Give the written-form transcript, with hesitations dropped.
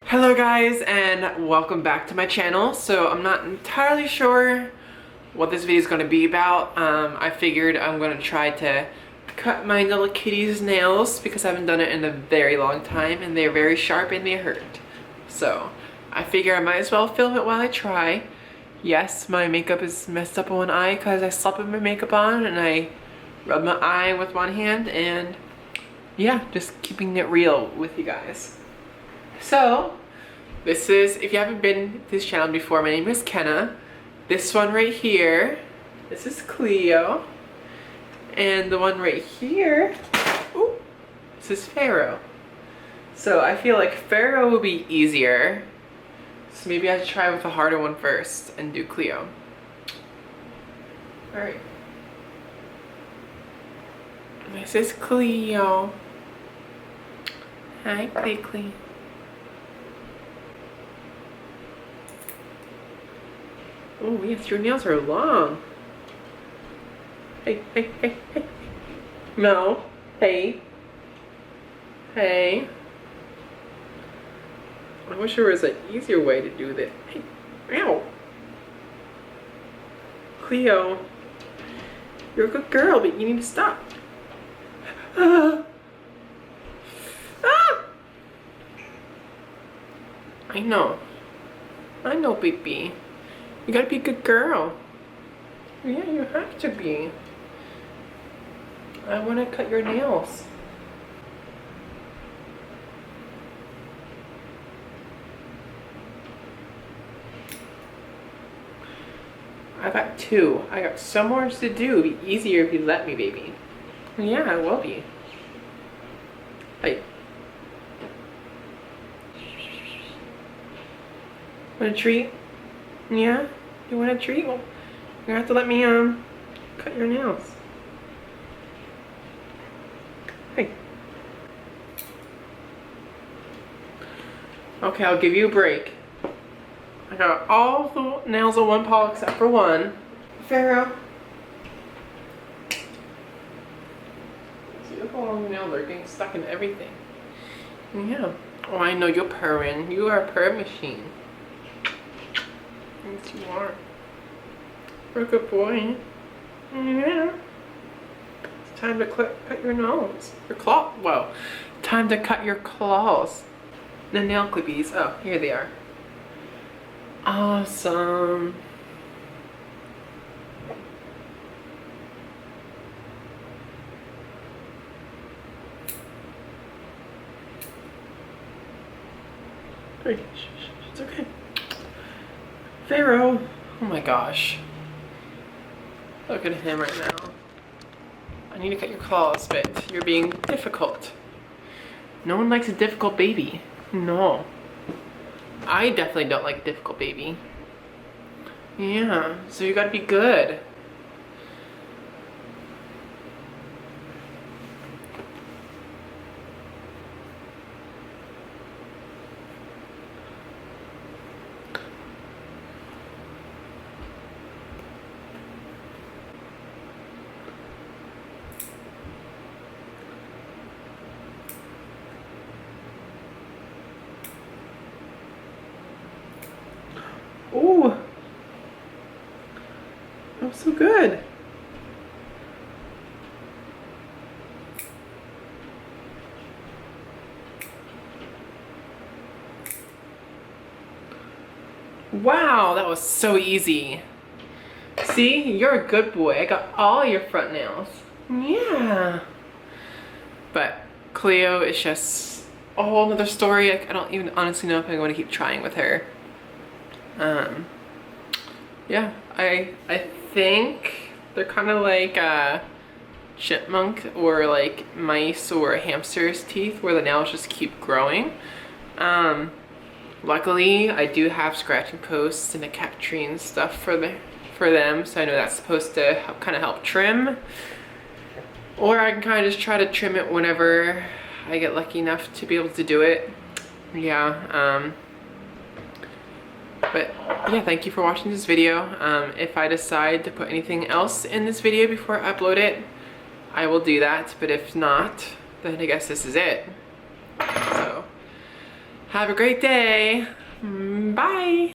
Hello guys, and welcome back to my channel. So I'm not entirely sure what this video is going to be about. I figured I'm going to try to cut my little kitty's nails because I haven't done it in a very long time and they're very sharp and they hurt. So I figure I might as well film it while I try. Yes, my makeup is messed up on one eye because I slept with my makeup on and I rubbed my eye with one hand, and yeah, just keeping it real with you guys. So, this is, if you haven't been to this channel before, my name is Kenna. This one right here, this is Cleo. And the one right here, ooh, this is Pharaoh. So I feel like Pharaoh will be easier. So maybe I should try with the harder one first and do Cleo. Alright. This is Cleo. Hi, Cleo. Oh yes, your nails are long. Hey, hey, hey, hey. No. Hey. Hey. I wish there was an easier way to do this. Hey. Ow. Cleo. You're a good girl, but you need to stop. Ah. I know, baby. You gotta be a good girl. Yeah, you have to be. I wanna cut your nails. I got two. I got so much to do. It'd be easier if you let me, baby. Yeah, it will be. Hey. Want a treat? Yeah? You want a treat? Well, you're gonna have to let me cut your nails. Hey. Okay, I'll give you a break. I got all the nails on one paw except for one. Pharaoh. See, look how long the nails are getting stuck in everything. Yeah. Oh, I know, you're purring. You are a purr machine. Yes, you are. You're a good boy. Yeah. It's time to cut your nose. Your claw. Whoa. Time to cut your claws. The nail clippies. Oh, here they are. Awesome. Hey, it's okay. Pharaoh. Oh my gosh. Look at him right now. I need to cut your claws, but you're being difficult. No one likes a difficult baby. No. I definitely don't like a difficult baby. Yeah, so you gotta be good. Ooh, that was so good. Wow, that was so easy. See, you're a good boy. I got all your front nails. Yeah. But Cleo is just a whole other story. I don't even honestly know if I'm going to keep trying with her. Yeah, I think they're kind of like a chipmunk or like mice or hamster's teeth where the nails just keep growing. Luckily, I do have scratching posts and a cat tree and stuff for them, so I know that's supposed to kind of help trim. Or I can kind of just try to trim it whenever I get lucky enough to be able to do it. Yeah, but yeah, thank you for watching this video. If I decide to put anything else in this video before I upload it, I will do that. But if not, then I guess this is it. So Have a great day. Bye.